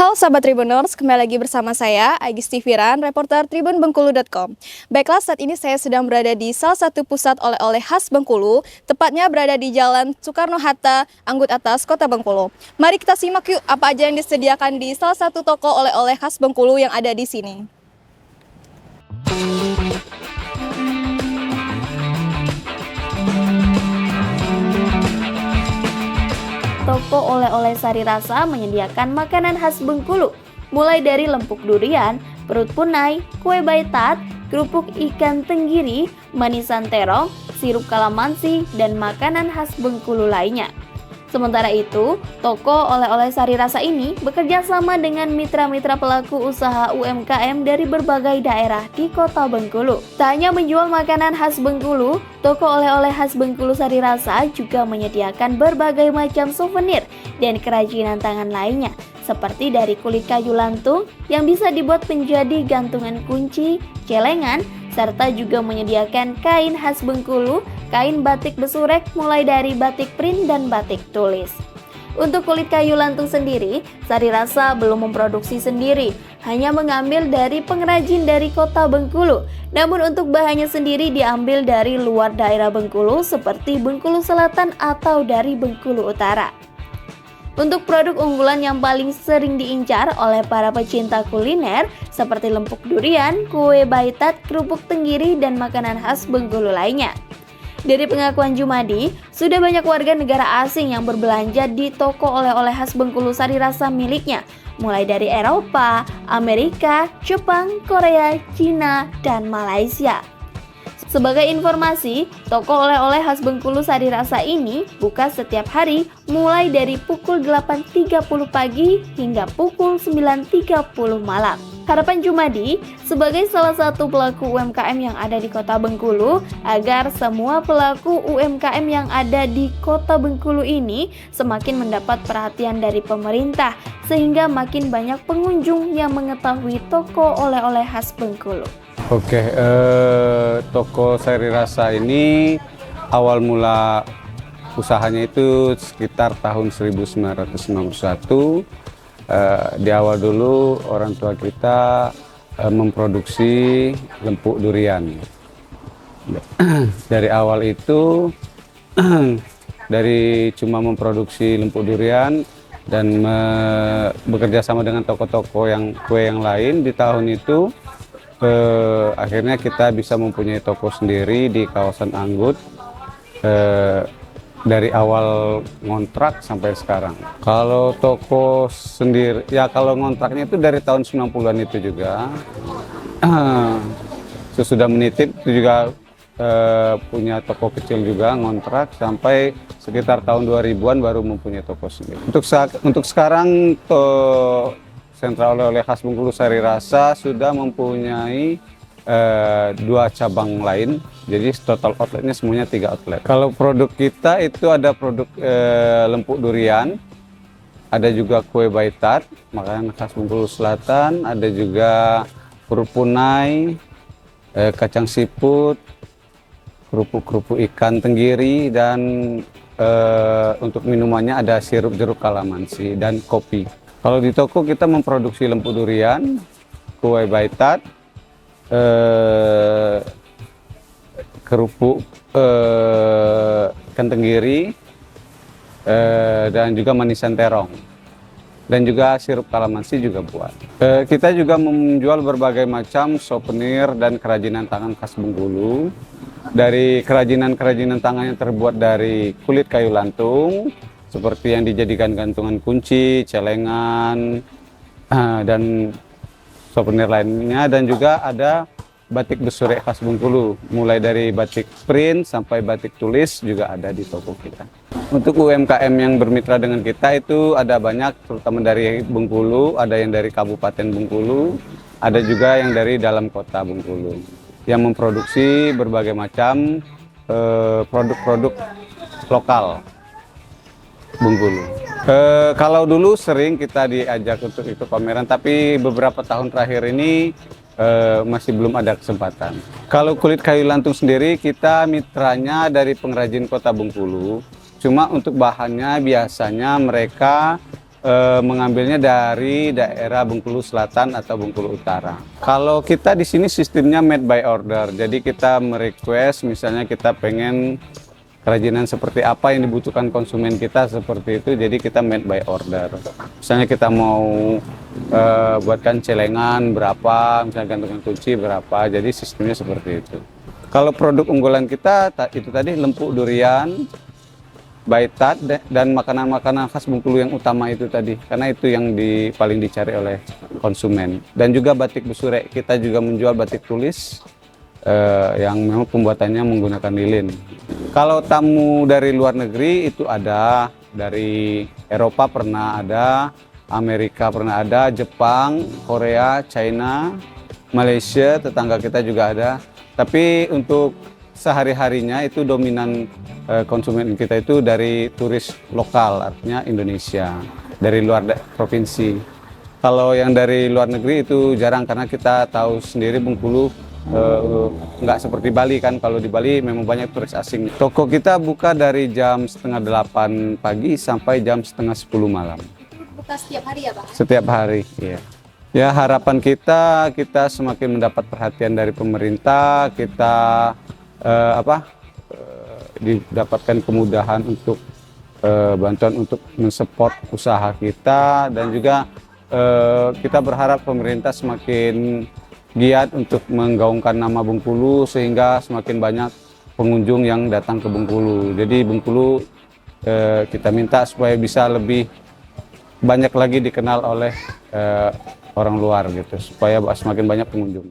Halo sahabat Tribuners, kembali lagi bersama saya, Agis Tiviran, reporter tribunbengkulu.com. Baiklah, saat ini saya sedang berada di salah satu pusat oleh-oleh khas Bengkulu, tepatnya berada di Jalan Soekarno-Hatta, Anggut Atas, Kota Bengkulu. Mari kita simak yuk apa aja yang disediakan di salah satu toko oleh-oleh khas Bengkulu yang ada di sini. Toko oleh-oleh Sari Rasa menyediakan makanan khas Bengkulu, mulai dari lempuk durian, perut punai, kue baitat, kerupuk ikan tenggiri, manisan terong, sirup kalamansi, dan makanan khas Bengkulu lainnya. Sementara itu, toko oleh-oleh Sari Rasa ini bekerja sama dengan mitra-mitra pelaku usaha UMKM dari berbagai daerah di Kota Bengkulu. Tak hanya menjual makanan khas Bengkulu, toko oleh-oleh khas Bengkulu Sari Rasa juga menyediakan berbagai macam souvenir dan kerajinan tangan lainnya, seperti dari kulit kayu lantung yang bisa dibuat menjadi gantungan kunci, celengan, serta juga menyediakan kain khas Bengkulu, kain batik besurek mulai dari batik print dan batik tulis. Untuk kulit kayu lantung sendiri, Sari Rasa belum memproduksi sendiri, hanya mengambil dari pengrajin dari Kota Bengkulu. Namun untuk bahannya sendiri diambil dari luar daerah Bengkulu seperti Bengkulu Selatan atau dari Bengkulu Utara. Untuk produk unggulan yang paling sering diincar oleh para pecinta kuliner seperti lempuk durian, kue baitat, kerupuk tenggiri, dan makanan khas Bengkulu lainnya. Dari pengakuan Jumadi, sudah banyak warga negara asing yang berbelanja di toko oleh-oleh khas Bengkulu Sari Rasa miliknya, mulai dari Eropa, Amerika, Jepang, Korea, Cina, dan Malaysia. Sebagai informasi, toko oleh-oleh khas Bengkulu Sari Rasa ini buka setiap hari mulai dari pukul 8.30 pagi hingga pukul 9.30 malam. Harapan Jumadi sebagai salah satu pelaku UMKM yang ada di Kota Bengkulu agar semua pelaku UMKM yang ada di Kota Bengkulu ini semakin mendapat perhatian dari pemerintah sehingga makin banyak pengunjung yang mengetahui toko oleh-oleh khas Bengkulu. Oke, toko Sari Rasa ini awal mula usahanya itu sekitar tahun 1991. Di awal dulu orang tua kita memproduksi lempuk durian. Dari awal itu, dari cuma memproduksi lempuk durian dan bekerja sama dengan toko-toko yang kue yang lain, di tahun itu akhirnya kita bisa mempunyai toko sendiri di kawasan Anggut, dari awal ngontrak sampai sekarang. Kalau toko sendiri, ya kalau ngontraknya itu dari tahun 90-an itu juga. Sesudah menitip itu juga punya toko kecil juga ngontrak sampai sekitar tahun 2000-an baru mempunyai toko sendiri. Untuk sekarang Sentra Oleh-oleh Khas Bengkulu Sari Rasa sudah mempunyai 2 cabang lain, jadi total outletnya semuanya 3 outlet. Kalau produk kita itu ada produk lempuk durian, ada juga kue baitat, makanan khas Bengkulu Selatan, ada juga kerupuk punai, kacang siput, kerupuk ikan tenggiri, dan untuk minumannya ada sirup jeruk kalamansi dan kopi. Kalau di toko kita memproduksi lempuk durian, kue baitat, kerupuk ikan tenggiri, dan juga manisan terong, dan juga sirup kalamansi juga buat. Kita juga menjual berbagai macam souvenir dan kerajinan tangan khas Bengkulu. Dari kerajinan tangan yang terbuat dari kulit kayu lantung, seperti yang dijadikan gantungan kunci, celengan, dan souvenir lainnya, dan juga ada batik besurek khas Bengkulu, mulai dari batik print sampai batik tulis juga ada di toko kita. Untuk UMKM yang bermitra dengan kita itu ada banyak, terutama dari Bengkulu, ada yang dari Kabupaten Bengkulu, ada juga yang dari dalam kota Bengkulu, yang memproduksi berbagai macam produk-produk lokal Bengkulu. Kalau dulu sering kita diajak untuk ikut pameran, tapi beberapa tahun terakhir ini masih belum ada kesempatan. Kalau kulit kayu lantung sendiri kita mitranya dari pengrajin Kota Bengkulu. Cuma untuk bahannya biasanya mereka mengambilnya dari daerah Bengkulu Selatan atau Bengkulu Utara. Kalau kita di sini sistemnya made by order, jadi kita merequest misalnya kita pengen kerajinan seperti apa yang dibutuhkan konsumen kita seperti itu, jadi kita made by order. Misalnya kita mau buatkan celengan berapa, misalnya gantungan kunci berapa, jadi sistemnya seperti itu. Kalau produk unggulan kita itu tadi lempuk durian, baitat, dan makanan-makanan khas Bengkulu yang utama itu tadi, karena itu yang paling dicari oleh konsumen. Dan juga batik Besurek, kita juga menjual batik tulis yang memang pembuatannya menggunakan lilin. Kalau tamu dari luar negeri itu ada, dari Eropa pernah ada, Amerika pernah ada, Jepang, Korea, China, Malaysia, tetangga kita juga ada. Tapi untuk sehari-harinya itu dominan konsumen kita itu dari turis lokal, artinya Indonesia, dari luar provinsi. Kalau yang dari luar negeri itu jarang, karena kita tahu sendiri Bengkulu nggak seperti Bali kan. Kalau di Bali memang banyak turis asing. Toko kita buka dari jam 7:30 pagi sampai jam 9:30 malam. Buka setiap hari ya Pak? Setiap hari, iya. Ya, harapan kita semakin mendapat perhatian dari pemerintah, kita didapatkan kemudahan untuk bantuan untuk mensupport usaha kita, dan juga kita berharap pemerintah semakin giat untuk menggaungkan nama Bengkulu sehingga semakin banyak pengunjung yang datang ke Bengkulu. Jadi Bengkulu kita minta supaya bisa lebih banyak lagi dikenal oleh orang luar gitu, supaya semakin banyak pengunjung.